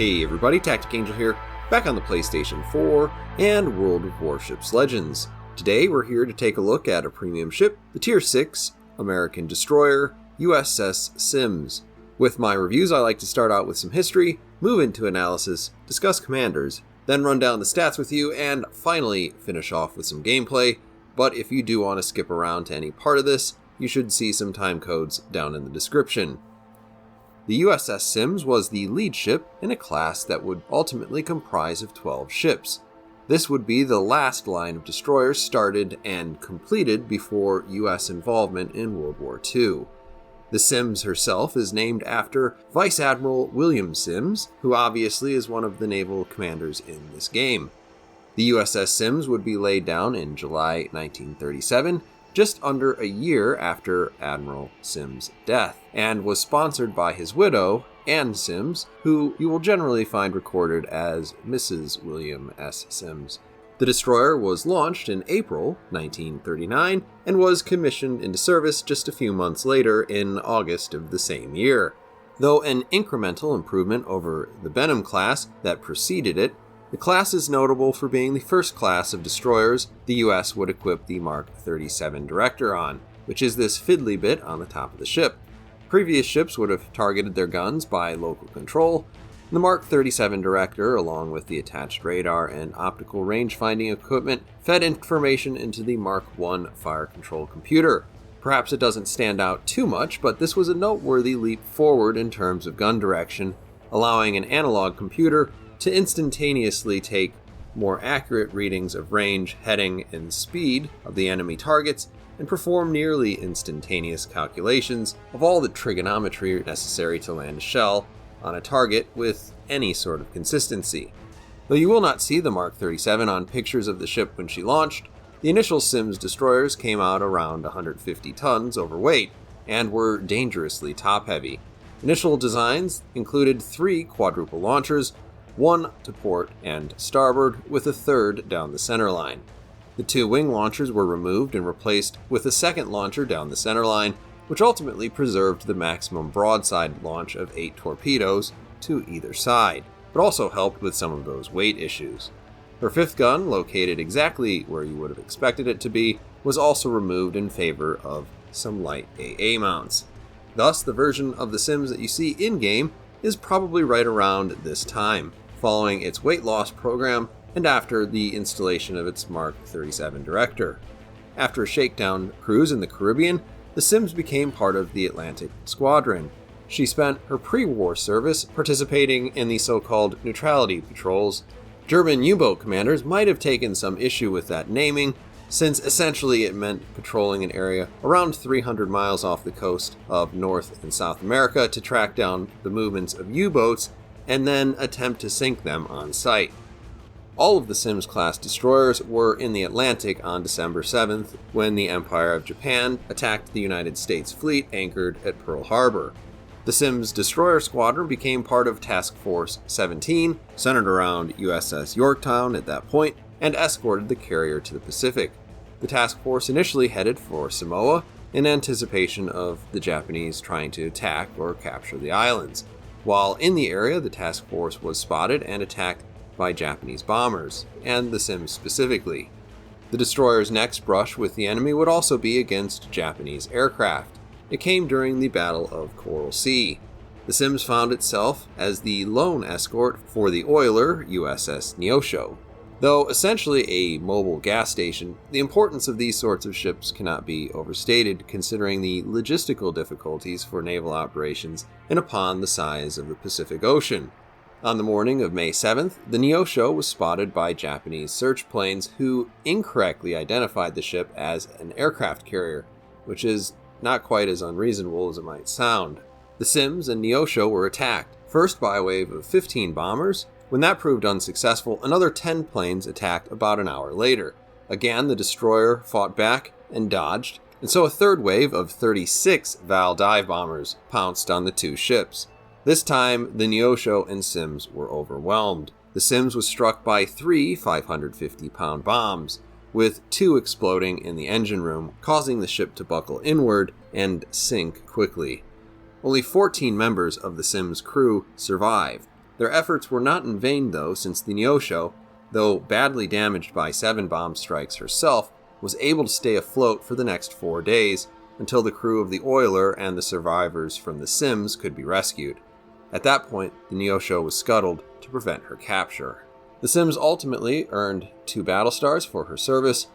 Hey everybody, TacticAngel here, back on the PlayStation 4 and World of Warships Legends. Today we're here to take a look at a premium ship, the Tier 6 American destroyer, USS Sims. With my reviews, I like to start out with some history, move into analysis, discuss commanders, then run down the stats with you, and finally finish off with some gameplay. But if you do want to skip around to any part of this, you should see some time codes down in the description. The USS Sims was the lead ship in a class that would ultimately comprise of 12 ships. This would be the last line of destroyers started and completed before US involvement in World War II. The Sims herself is named after Vice Admiral William Sims, who obviously is one of the naval commanders in this game. The USS Sims would be laid down in July 1937, just under a year after Admiral Sims' death, and was sponsored by his widow, Anne Sims, who you will generally find recorded as Mrs. William S. Sims. The destroyer was launched in April 1939 and was commissioned into service just a few months later in August of the same year. Though an incremental improvement over the Benham class that preceded it, the class is notable for being the first class of destroyers the US would equip the Mark 37 Director on, which is this fiddly bit on the top of the ship. Previous ships would have targeted their guns by local control. The Mark 37 Director, along with the attached radar and optical range-finding equipment, fed information into the Mark I fire control computer. Perhaps it doesn't stand out too much, but this was a noteworthy leap forward in terms of gun direction, allowing an analog computer to instantaneously take more accurate readings of range, heading, and speed of the enemy targets, and perform nearly instantaneous calculations of all the trigonometry necessary to land a shell on a target with any sort of consistency. Though you will not see the Mark 37 on pictures of the ship when she launched, the initial Sims destroyers came out around 150 tons overweight and were dangerously top-heavy. Initial designs included 3 quadruple launchers, 1 to port and starboard, with a third down the center line. The 2 wing launchers were removed and replaced with a second launcher down the center line, which ultimately preserved the maximum broadside launch of 8 torpedoes to either side, but also helped with some of those weight issues. Her 5th gun, located exactly where you would have expected it to be, was also removed in favor of some light AA mounts. Thus, the version of the Sims that you see in-game is probably right around this time, following its weight loss program and after the installation of its Mark 37 Director. After a shakedown cruise in the Caribbean, the Sims became part of the Atlantic Squadron. She spent her pre-war service participating in the so-called neutrality patrols. German U-boat commanders might have taken some issue with that naming, since essentially it meant patrolling an area around 300 miles off the coast of North and South America to track down the movements of U-boats and then attempt to sink them on site. All of the Sims-class destroyers were in the Atlantic on December 7th when the Empire of Japan attacked the United States fleet anchored at Pearl Harbor. The Sims destroyer squadron became part of Task Force 17, centered around USS Yorktown at that point, and escorted the carrier to the Pacific. The task force initially headed for Samoa in anticipation of the Japanese trying to attack or capture the islands. While in the area, the task force was spotted and attacked by Japanese bombers, and the Sims specifically. The destroyer's next brush with the enemy would also be against Japanese aircraft. It came during the Battle of Coral Sea. The Sims found itself as the lone escort for the oiler USS Neosho. Though essentially a mobile gas station, the importance of these sorts of ships cannot be overstated considering the logistical difficulties for naval operations in a pond the size of the Pacific Ocean. On the morning of May 7th, the Neosho was spotted by Japanese search planes who incorrectly identified the ship as an aircraft carrier, which is not quite as unreasonable as it might sound. The Sims and Neosho were attacked, first by a wave of 15 bombers. When that proved unsuccessful, another 10 planes attacked about an hour later. Again, the destroyer fought back and dodged, and so a third wave of 36 Val dive bombers pounced on the 2 ships. This time, the Neosho and Sims were overwhelmed. The Sims was struck by 3 550-pound bombs, with 2 exploding in the engine room, causing the ship to buckle inward and sink quickly. Only 14 members of the Sims crew survived. Their efforts were not in vain though, since the Neosho, though badly damaged by 7 bomb strikes herself, was able to stay afloat for the next 4 days, until the crew of the Oiler and the survivors from the Sims could be rescued. At that point, the Neosho was scuttled to prevent her capture. The Sims ultimately earned 2 battle stars for her service.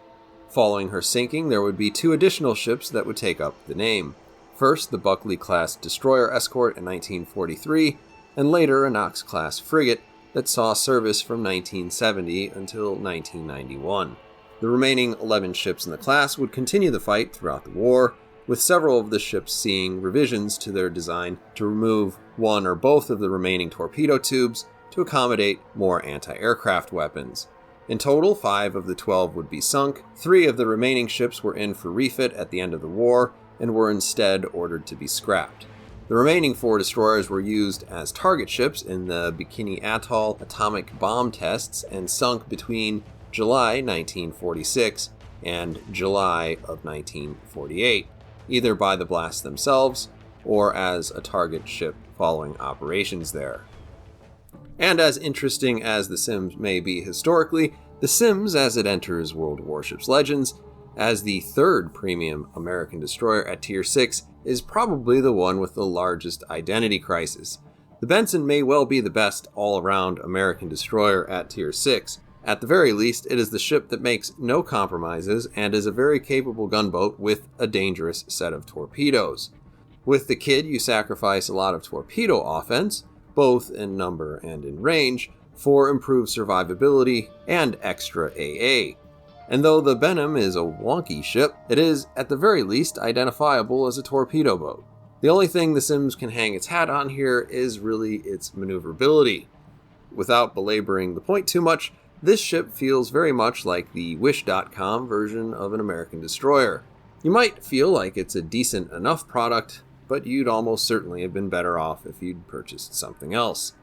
Following her sinking, there would be 2 additional ships that would take up the name. First, the Buckley-class destroyer escort in 1943, and later a Knox-class frigate that saw service from 1970 until 1991. The remaining 11 ships in the class would continue the fight throughout the war, with several of the ships seeing revisions to their design to remove one or both of the remaining torpedo tubes to accommodate more anti-aircraft weapons. In total, 5 of the 12 would be sunk. 3 of the remaining ships were in for refit at the end of the war and were instead ordered to be scrapped. The remaining 4 destroyers were used as target ships in the Bikini Atoll atomic bomb tests and sunk between July 1946 and July of 1948, either by the blasts themselves or as a target ship following operations there. And as interesting as The Sims may be historically, The Sims, as it enters World of Warships Legends, as the 3rd premium American destroyer at Tier 6, is probably the one with the largest identity crisis. The Benson may well be the best all-around American destroyer at Tier 6. At the very least, it is the ship that makes no compromises and is a very capable gunboat with a dangerous set of torpedoes. With the Kid, you sacrifice a lot of torpedo offense, both in number and in range, for improved survivability and extra AA. And though the Benham is a wonky ship, it is, at the very least, identifiable as a torpedo boat. The only thing The Sims can hang its hat on here is really its maneuverability. Without belaboring the point too much, this ship feels very much like the Wish.com version of an American destroyer. You might feel like it's a decent enough product, but you'd almost certainly have been better off if you'd purchased something else.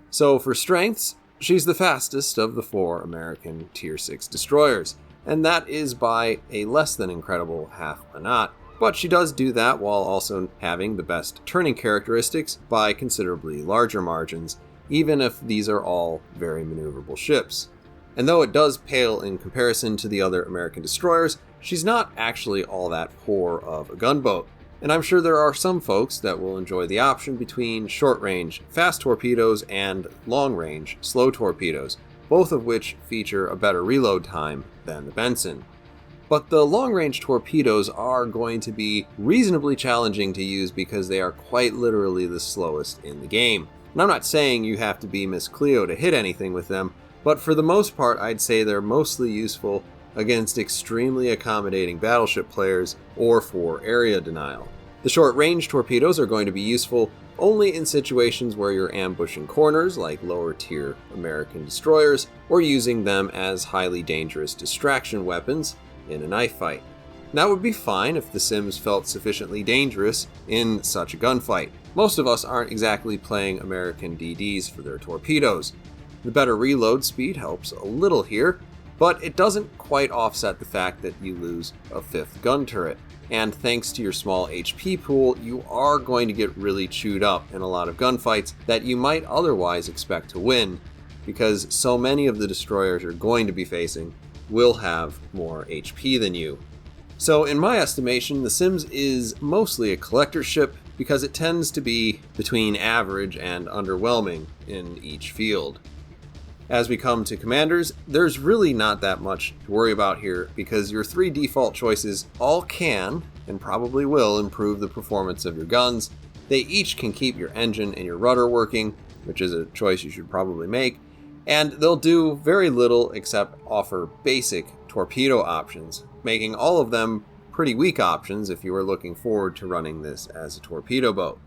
So for strengths, she's the fastest of the 4 American Tier 6 destroyers, and that is by a less than incredible half a knot, but she does do that while also having the best turning characteristics by considerably larger margins, even if these are all very maneuverable ships. And though it does pale in comparison to the other American destroyers, she's not actually all that poor of a gunboat. And I'm sure there are some folks that will enjoy the option between short-range fast torpedoes and long-range slow torpedoes, both of which feature a better reload time than the Benson. But the long-range torpedoes are going to be reasonably challenging to use because they are quite literally the slowest in the game. And I'm not saying you have to be Miss Cleo to hit anything with them, but for the most part I'd say they're mostly useful against extremely accommodating battleship players or for area denial. The short-range torpedoes are going to be useful only in situations where you're ambushing corners like lower-tier American destroyers or using them as highly dangerous distraction weapons in a knife fight. That would be fine if the Sims felt sufficiently dangerous in such a gunfight. Most of us aren't exactly playing American DDs for their torpedoes. The better reload speed helps a little here, but it doesn't quite offset the fact that you lose a 5th gun turret. And thanks to your small HP pool, you are going to get really chewed up in a lot of gunfights that you might otherwise expect to win, because so many of the destroyers you're going to be facing will have more HP than you. So in my estimation, The Sims is mostly a collector ship because it tends to be between average and underwhelming in each field. As we come to commanders, there's really not that much to worry about here because your 3 default choices all can, and probably will, improve the performance of your guns. They each can keep your engine and your rudder working, which is a choice you should probably make, and they'll do very little except offer basic torpedo options, making all of them pretty weak options if you are looking forward to running this as a torpedo boat.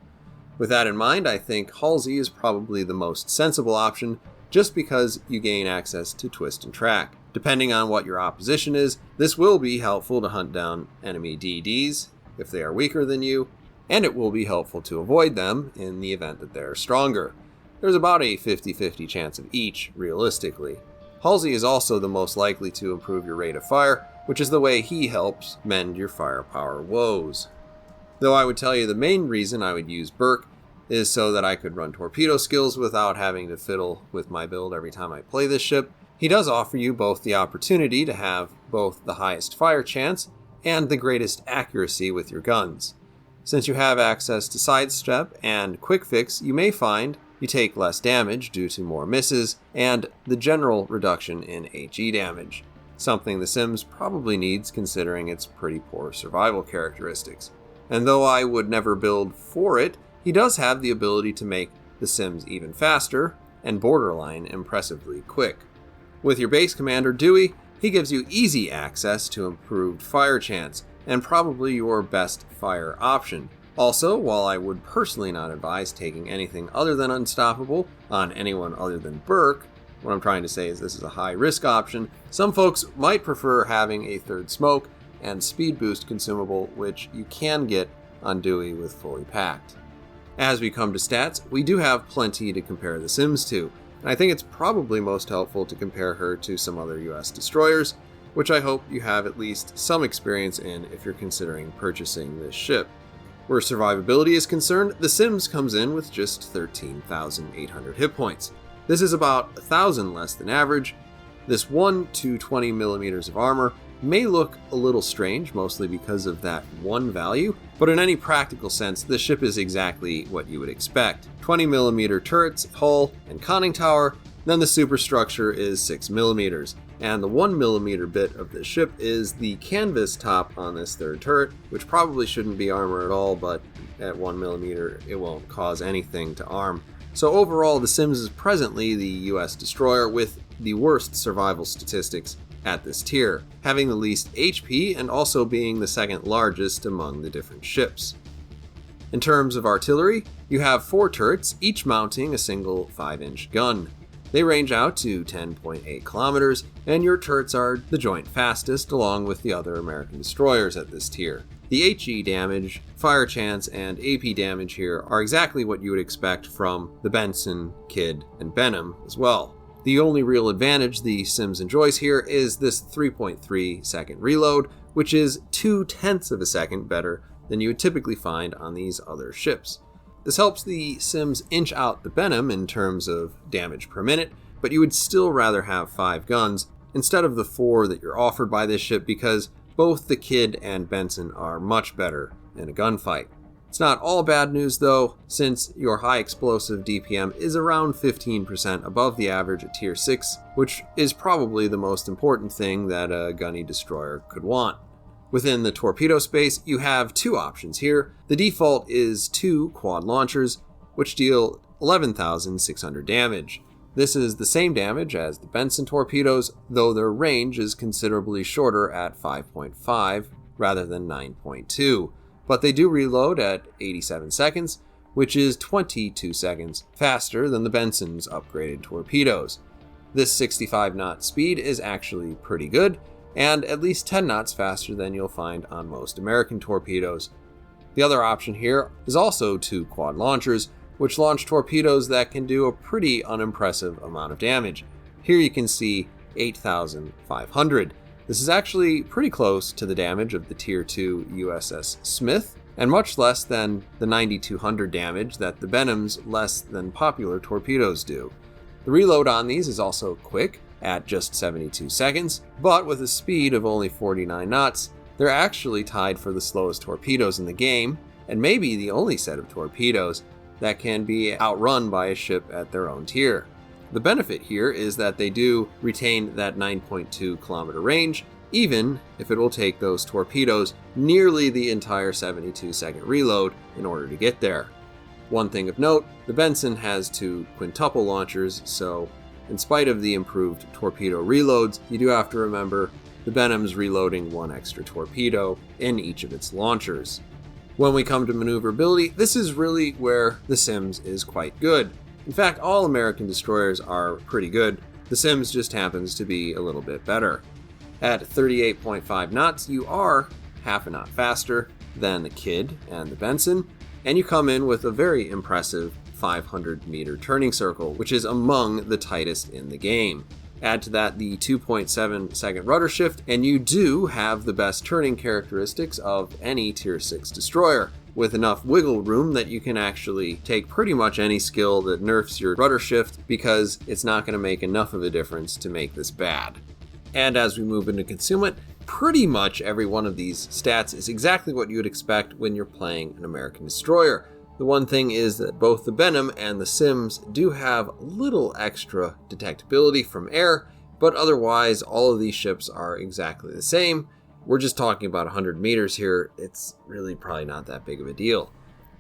With that in mind, I think Halsey is probably the most sensible option, just because you gain access to twist and track. Depending on what your opposition is, this will be helpful to hunt down enemy DDs if they are weaker than you, and it will be helpful to avoid them in the event that they're stronger. There's about a 50-50 chance of each, realistically. Halsey is also the most likely to improve your rate of fire, which is the way he helps mend your firepower woes. Though I would tell you the main reason I would use Burke is so that I could run torpedo skills without having to fiddle with my build every time I play this ship. He does offer you both the opportunity to have both the highest fire chance and the greatest accuracy with your guns. Since you have access to sidestep and quick fix, you may find you take less damage due to more misses and the general reduction in HE damage, something The Sims probably needs considering its pretty poor survival characteristics. And though I would never build for it, he does have the ability to make The Sims even faster and borderline impressively quick. With your base commander Dewey, he gives you easy access to improved fire chance, and probably your best fire option. Also, while I would personally not advise taking anything other than Unstoppable on anyone other than Burke, what I'm trying to say is this is a high risk option, some folks might prefer having a third smoke and speed boost consumable, which you can get on Dewey with fully packed. As we come to stats, we do have plenty to compare The Sims to, and I think it's probably most helpful to compare her to some other US destroyers, which I hope you have at least some experience in if you're considering purchasing this ship. Where survivability is concerned, The Sims comes in with just 13,800 hit points. This is about 1,000 less than average. This 1 to 20 millimeters of armor may look a little strange, mostly because of that one value, but in any practical sense, the ship is exactly what you would expect. 20 millimeter turrets, hull, and conning tower, then the superstructure is 6 millimeters. And the 1 millimeter bit of the ship is the canvas top on this third turret, which probably shouldn't be armor at all, but at 1 millimeter it won't cause anything to arm. So overall, The Sims is presently the US destroyer with the worst survival statistics at this tier, having the least HP and also being the second largest among the different ships. In terms of artillery, you have 4 turrets, each mounting a single 5-inch gun. They range out to 10.8 kilometers, and your turrets are the joint fastest along with the other American destroyers at this tier. The HE damage, fire chance, and AP damage here are exactly what you would expect from the Benson, Kidd, and Benham as well. The only real advantage The Sims enjoys here is this 3.3 second reload, which is 0.2 of a second better than you would typically find on these other ships. This helps The Sims inch out the Benham in terms of damage per minute, but you would still rather have 5 guns instead of the 4 that you're offered by this ship because both the Kidd and Benson are much better in a gunfight. It's not all bad news though, since your high explosive DPM is around 15% above the average at tier 6, which is probably the most important thing that a gunny destroyer could want. Within the torpedo space, you have 2 options here. The default is 2 quad launchers, which deal 11,600 damage. This is the same damage as the Benson torpedoes, though their range is considerably shorter at 5.5 rather than 9.2. But they do reload at 87 seconds, which is 22 seconds faster than the Benson's upgraded torpedoes. This 65 knot speed is actually pretty good, and at least 10 knots faster than you'll find on most American torpedoes. The other option here is also 2 quad launchers, which launch torpedoes that can do a pretty unimpressive amount of damage. Here you can see 8,500. This is actually pretty close to the damage of the Tier 2 USS Smith, and much less than the 9,200 damage that the Benham's less than popular torpedoes do. The reload on these is also quick, at just 72 seconds, but with a speed of only 49 knots, they're actually tied for the slowest torpedoes in the game, and maybe the only set of torpedoes that can be outrun by a ship at their own tier. The benefit here is that they do retain that 9.2 kilometer range, even if it will take those torpedoes nearly the entire 72 second reload in order to get there. One thing of note, the Benson has 2 quintuple launchers, so in spite of the improved torpedo reloads, you do have to remember the Benham's reloading 1 extra torpedo in each of its launchers. When we come to maneuverability, this is really where The Sims is quite good. In fact, all American destroyers are pretty good. The Sims just happens to be a little bit better. At 38.5 knots, you are half a knot faster than the Kidd and the Benson, and you come in with a very impressive 500 meter turning circle, which is among the tightest in the game. Add to that the 2.7 second rudder shift, and you do have the best turning characteristics of any Tier 6 destroyer. with enough wiggle room that you can actually take pretty much any skill that nerfs your rudder shift, because it's not going to make enough of a difference to make this bad. And as we move into concealment, pretty much every one of these stats is exactly what you would expect when you're playing an American destroyer. The one thing is that both the Benham and the Sims do have a little extra detectability from air, but otherwise all of these ships are exactly the same. We're just talking about 100 meters here. It's really probably not that big of a deal.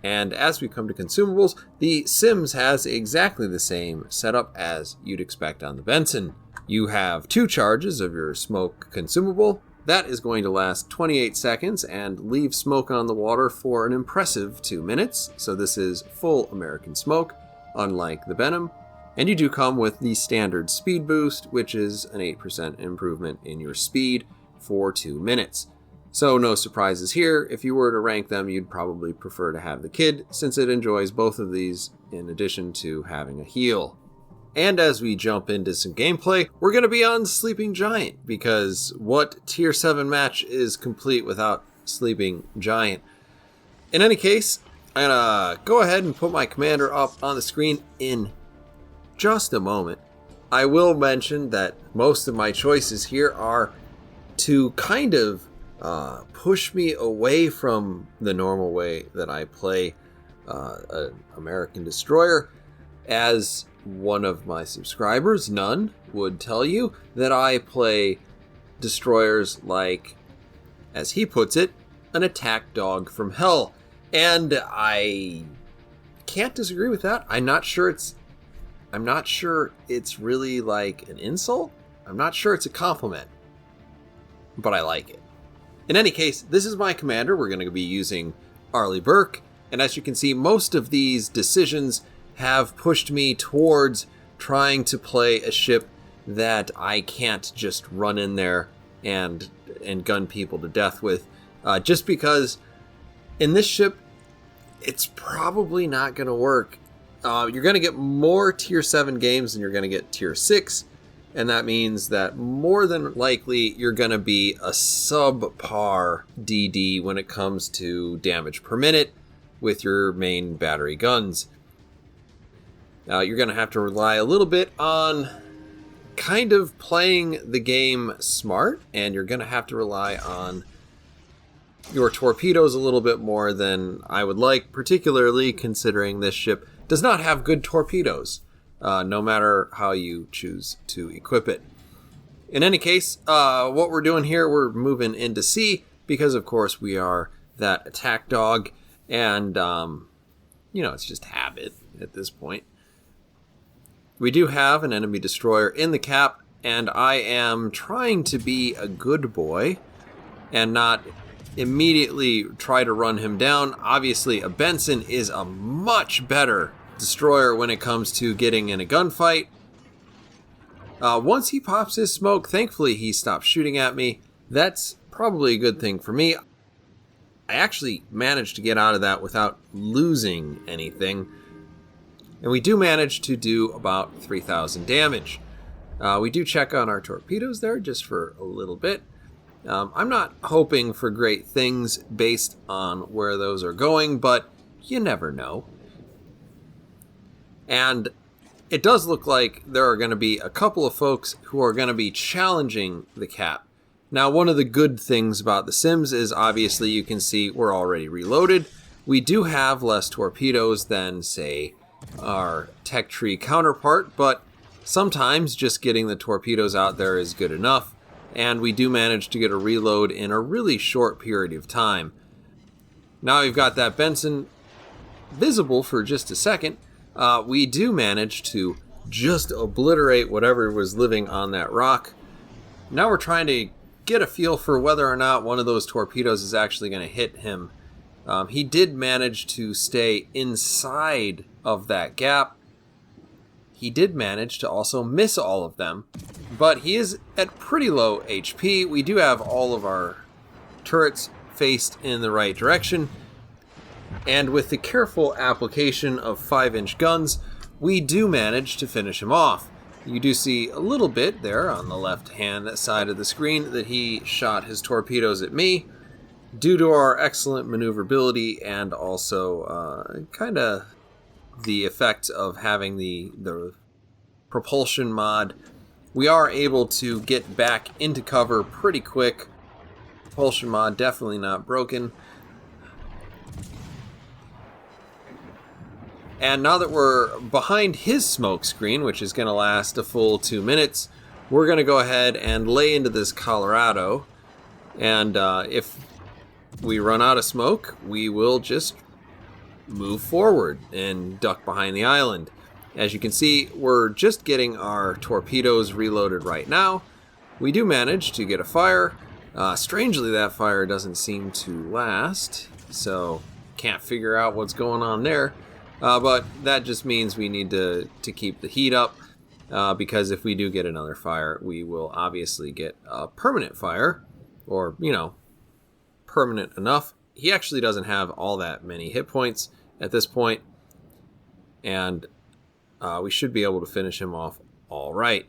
And as we come to consumables, the Sims has exactly the same setup as you'd expect on the Benson. You have 2 charges of your smoke consumable. That is going to last 28 seconds and leave smoke on the water for an impressive 2 minutes. So this is full American smoke, unlike the Benham. And you do come with the standard speed boost, which is an 8% improvement in your speed for 2 minutes. So no surprises here. If you were to rank them, you'd probably prefer to have the Kid, since it enjoys both of these in addition to having a heal. And as we jump into some gameplay, we're going to be on Sleeping Giant, because what tier 7 match is complete without Sleeping Giant? In any case, I'm going to go ahead and put my commander up on the screen in just a moment. I will mention that most of my choices here are to kind of push me away from the normal way that I play an American destroyer. As one of my subscribers, None, would tell you, that I play destroyers like, as he puts it, an attack dog from hell. And I can't disagree with that. I'm not sure it's really like an insult. I'm not sure it's a compliment, but I like it. In any case, this is my commander. We're going to be using Arleigh Burke, and as you can see, most of these decisions have pushed me towards trying to play a ship that I can't just run in there and gun people to death with, just because in this ship, it's probably not going to work. You're going to get more tier 7 games than you're going to get tier 6. And that means that more than likely you're going to be a subpar DD when it comes to damage per minute with your main battery guns. You're going to have to rely a little bit on kind of playing the game smart, and you're going to have to rely on your torpedoes a little bit more than I would like, particularly considering this ship does not have good torpedoes. No matter how you choose to equip it. In any case, what we're doing here, we're moving into sea, because of course we are that attack dog, and it's just habit at this point. We do have an enemy destroyer in the cap, and I am trying to be a good boy and not immediately try to run him down. Obviously, a Benson is a much better destroyer when it comes to getting in a gunfight. Once he pops his smoke, thankfully he stops shooting at me. That's probably a good thing for me. I actually managed to get out of that without losing anything. And we do manage to do about 3,000 damage. We do check on our torpedoes there just for a little bit. I'm not hoping for great things based on where those are going, but you never know. And it does look like there are going to be a couple of folks who are going to be challenging the cap. Now, one of the good things about The Sims is obviously you can see we're already reloaded. We do have less torpedoes than, say, our tech tree counterpart, but sometimes just getting the torpedoes out there is good enough, and we do manage to get a reload in a really short period of time. Now we've got that Benson visible for just a second. We do manage to just obliterate whatever was living on that rock. Now we're trying to get a feel for whether or not one of those torpedoes is actually going to hit him. He did manage to stay inside of that gap. He did manage to also miss all of them, but he is at pretty low HP. We do have all of our turrets faced in the right direction, and with the careful application of 5-inch guns, we do manage to finish him off. You do see a little bit there on the left-hand side of the screen that he shot his torpedoes at me. Due to our excellent maneuverability and also kind of the effect of having the propulsion mod, we are able to get back into cover pretty quick. Propulsion mod definitely not broken. And now that we're behind his smoke screen, which is going to last a full 2 minutes, we're going to go ahead and lay into this Colorado. And if we run out of smoke, we will just move forward and duck behind the island. As you can see, we're just getting our torpedoes reloaded right now. We do manage to get a fire. Strangely, that fire doesn't seem to last, so can't figure out what's going on there. But that just means we need to keep the heat up, because if we do get another fire, we will obviously get a permanent fire, or, permanent enough. He actually doesn't have all that many hit points at this point, and we should be able to finish him off all right.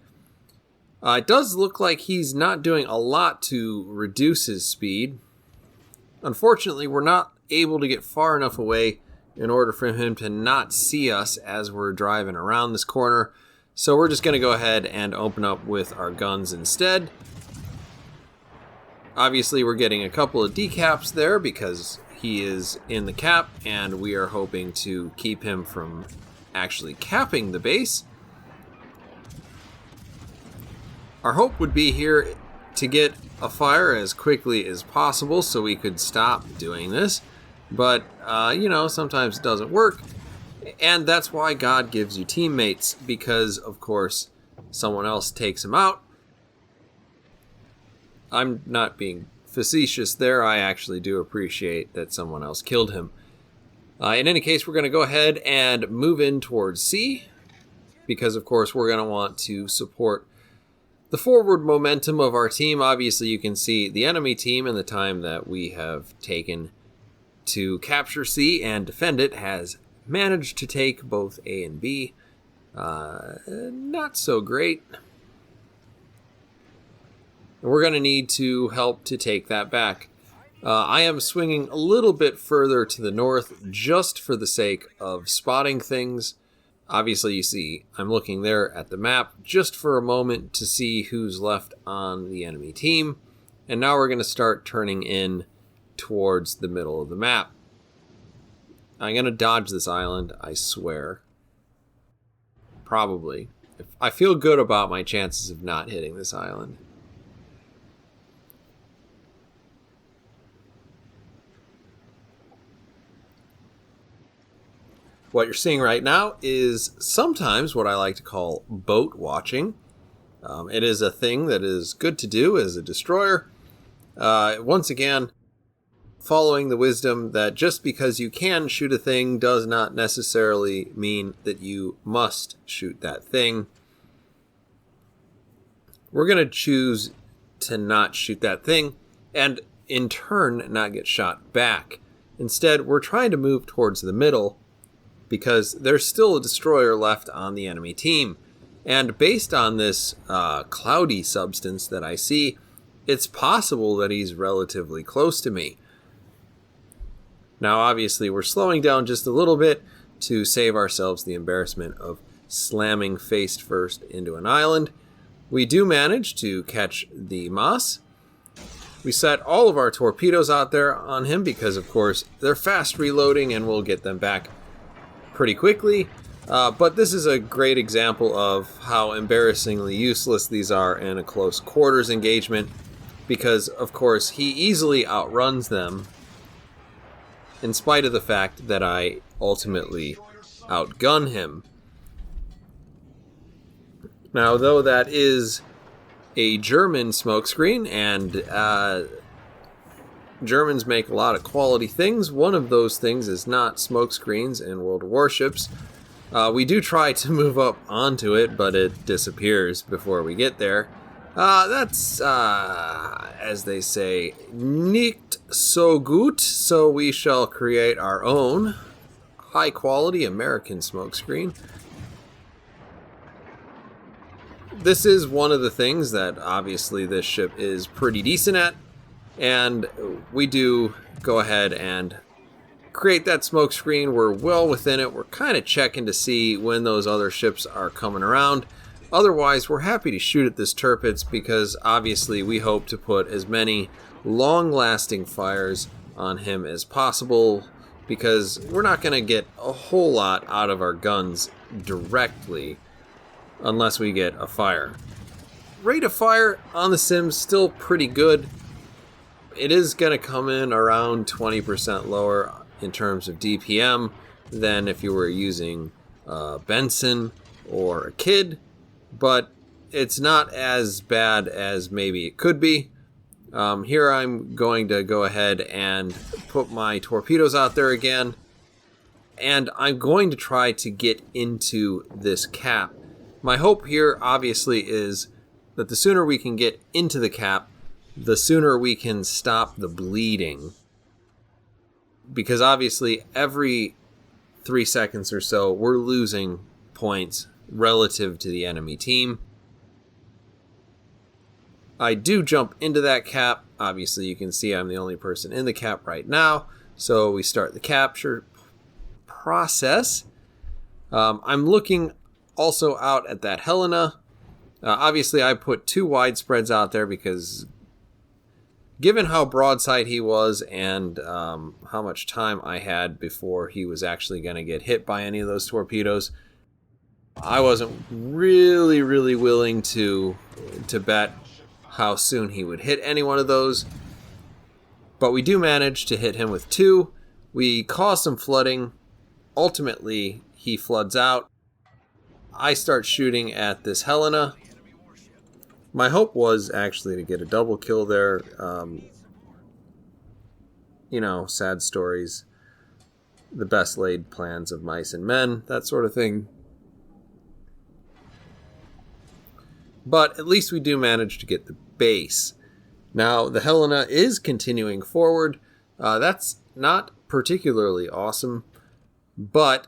It does look like he's not doing a lot to reduce his speed. Unfortunately, we're not able to get far enough away in order for him to not see us as we're driving around this corner. So we're just going to go ahead and open up with our guns instead. Obviously, we're getting a couple of decaps there because he is in the cap, and we are hoping to keep him from actually capping the base. Our hope would be here to get a fire as quickly as possible so we could stop doing this. But, sometimes it doesn't work. And that's why God gives you teammates, because, of course, someone else takes him out. I'm not being facetious there. I actually do appreciate that someone else killed him. In any case, we're going to go ahead and move in towards C, because, of course, we're going to want to support the forward momentum of our team. Obviously, you can see the enemy team and the time that we have taken to capture C and defend it has managed to take both A and B. Not so great. We're going to need to help to take that back. I am swinging a little bit further to the north just for the sake of spotting things. Obviously, you see, I'm looking there at the map just for a moment to see who's left on the enemy team. And now we're going to start turning in towards the middle of the map. I'm going to dodge this island, I swear. Probably. I feel good about my chances of not hitting this island. What you're seeing right now is sometimes what I like to call boat watching. It is a thing that is good to do as a destroyer. Once again, following the wisdom that just because you can shoot a thing does not necessarily mean that you must shoot that thing. We're going to choose to not shoot that thing and in turn not get shot back. Instead, we're trying to move towards the middle because there's still a destroyer left on the enemy team. And based on this cloudy substance that I see, it's possible that he's relatively close to me. Now, obviously, we're slowing down just a little bit to save ourselves the embarrassment of slamming face first into an island. We do manage to catch the Moss. We set all of our torpedoes out there on him because, of course, they're fast reloading and we'll get them back pretty quickly. But this is a great example of how embarrassingly useless these are in a close quarters engagement because, of course, he easily outruns them in spite of the fact that I ultimately outgun him. Now, though that is a German smokescreen, and Germans make a lot of quality things, one of those things is not smokescreens in World of Warships. We do try to move up onto it, but it disappears before we get there. That's, as they say, nicht so gut, so we shall create our own high-quality American smokescreen. This is one of the things that, obviously, this ship is pretty decent at. And we do go ahead and create that smoke screen. We're well within it. We're kind of checking to see when those other ships are coming around. Otherwise, we're happy to shoot at this Tirpitz because obviously we hope to put as many long-lasting fires on him as possible, because we're not going to get a whole lot out of our guns directly unless we get a fire. Rate of fire on the Sims still pretty good. It is going to come in around 20% lower in terms of DPM than if you were using Benson or a Kid, but it's not as bad as maybe it could be. Here I'm going to go ahead and put my torpedoes out there again, and I'm going to try to get into this cap. My hope here obviously is that the sooner we can get into the cap, the sooner we can stop the bleeding. Because obviously every 3 seconds or so, we're losing points relative to the enemy team. I do jump into that cap. Obviously you can see I'm the only person in the cap right now. So we start the capture process. I'm looking also out at that Helena. Obviously I put 2 widespreads out there because given how broadside he was and how much time I had before he was actually going to get hit by any of those torpedoes, I wasn't really willing to bet how soon he would hit any one of those. But we do manage to hit him with 2. We cause some flooding. Ultimately, he floods out. I start shooting at this Helena. My hope was actually to get a double kill there. You know, sad stories. The best laid plans of mice and men, that sort of thing. But at least we do manage to get the base. Now, the Helena is continuing forward. That's not particularly awesome, but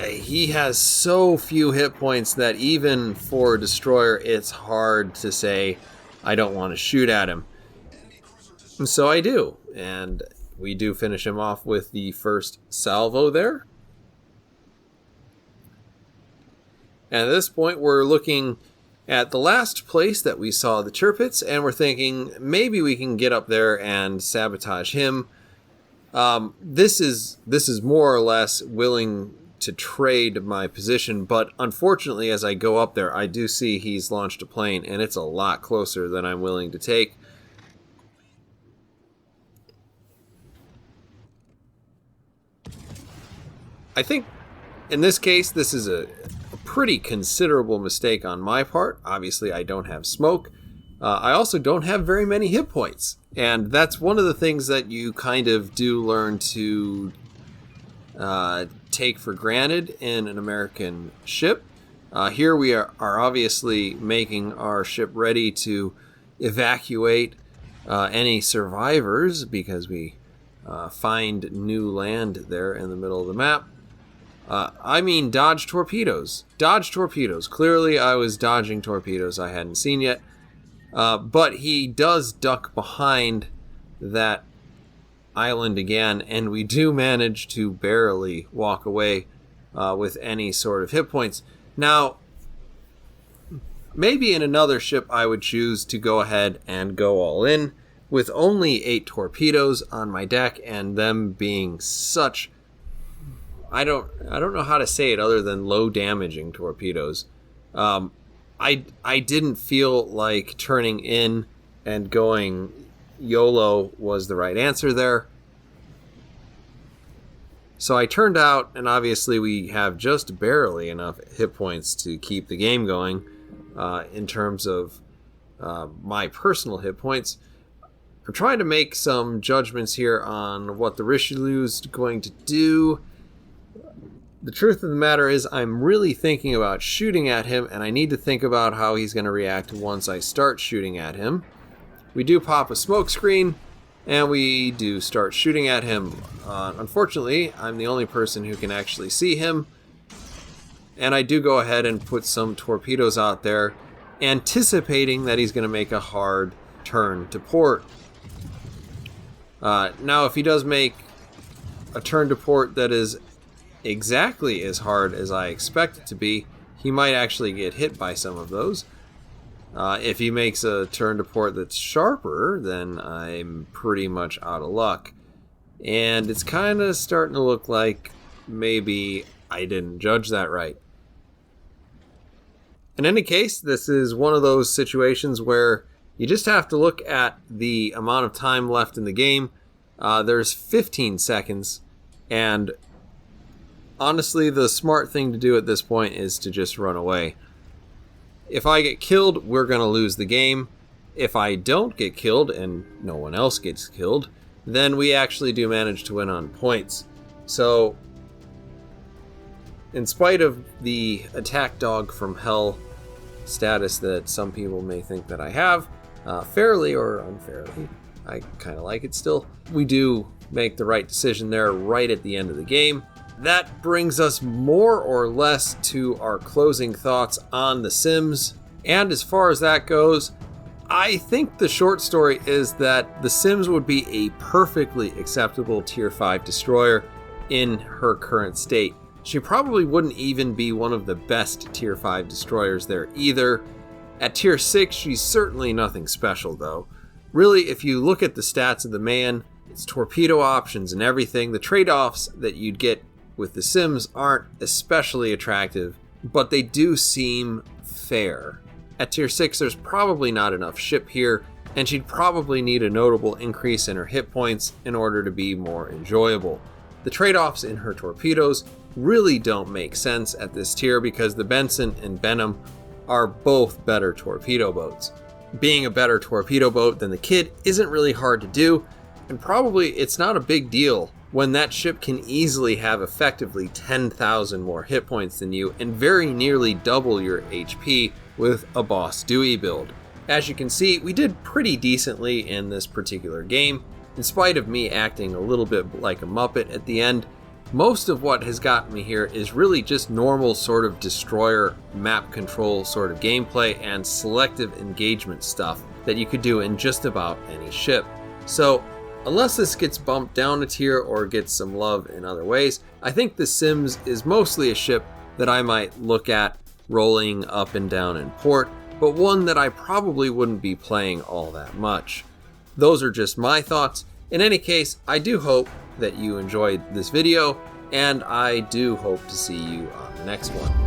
he has so few hit points that even for a destroyer, it's hard to say, I don't want to shoot at him. And so I do, and we do finish him off with the first salvo there. And at this point, we're looking at the last place that we saw the Tirpitz, and we're thinking maybe we can get up there and sabotage him. This is more or less willing to trade my position, but unfortunately as I go up there, I do see he's launched a plane, and it's a lot closer than I'm willing to take. I think in this case, this is a pretty considerable mistake on my part. Obviously, I don't have smoke. I also don't have very many hit points. And that's one of the things that you kind of do learn to take for granted in an American ship. Here we are obviously making our ship ready to evacuate any survivors because we find new land there in the middle of the map. I mean dodge torpedoes. Dodge torpedoes. Clearly I was dodging torpedoes I hadn't seen yet. But he does duck behind that island again, and we do manage to barely walk away with any sort of hit points. Now, maybe in another ship I would choose to go ahead and go all in with only 8 torpedoes on my deck, and them being such... I don't know how to say it other than low damaging torpedoes. I didn't feel like turning in and going YOLO was the right answer there. So I turned out, and obviously we have just barely enough hit points to keep the game going in terms of my personal hit points. I'm trying to make some judgments here on what the Richelieu's going to do. The truth of the matter is I'm really thinking about shooting at him, and I need to think about how he's going to react once I start shooting at him. We do pop a smoke screen, and we do start shooting at him. Unfortunately, I'm the only person who can actually see him, and I do go ahead and put some torpedoes out there, anticipating that he's going to make a hard turn to port. Now, if he does make a turn to port that is exactly as hard as I expect it to be, he might actually get hit by some of those. If he makes a turn to port that's sharper, then I'm pretty much out of luck. And it's kind of starting to look like maybe I didn't judge that right. In any case, this is one of those situations where you just have to look at the amount of time left in the game. There's 15 seconds, and honestly, the smart thing to do at this point is to just run away. If I get killed, we're going to lose the game. If I don't get killed, and no one else gets killed, then we actually do manage to win on points. So, in spite of the attack dog from hell status that some people may think that I have, fairly or unfairly, I kind of like it still, we do make the right decision there right at the end of the game. That brings us more or less to our closing thoughts on The Sims. And as far as that goes, I think the short story is that The Sims would be a perfectly acceptable Tier 5 destroyer in her current state. She probably wouldn't even be one of the best Tier 5 destroyers there either. At Tier 6, she's certainly nothing special though. Really, if you look at the stats of the man, its torpedo options and everything, the trade-offs that you'd get with The Sims aren't especially attractive, but they do seem fair. At Tier 6, there's probably not enough ship here, and she'd probably need a notable increase in her hit points in order to be more enjoyable. The trade-offs in her torpedoes really don't make sense at this tier because the Benson and Benham are both better torpedo boats. Being a better torpedo boat than the Kid isn't really hard to do, and probably it's not a big deal when that ship can easily have effectively 10,000 more hit points than you and very nearly double your HP with a Boss Dewey build. As you can see, we did pretty decently in this particular game. In spite of me acting a little bit like a Muppet at the end, most of what has gotten me here is really just normal sort of destroyer map control sort of gameplay and selective engagement stuff that you could do in just about any ship. So unless this gets bumped down a tier or gets some love in other ways, I think The Sims is mostly a ship that I might look at rolling up and down in port, but one that I probably wouldn't be playing all that much. Those are just my thoughts. In any case, I do hope that you enjoyed this video, and I do hope to see you on the next one.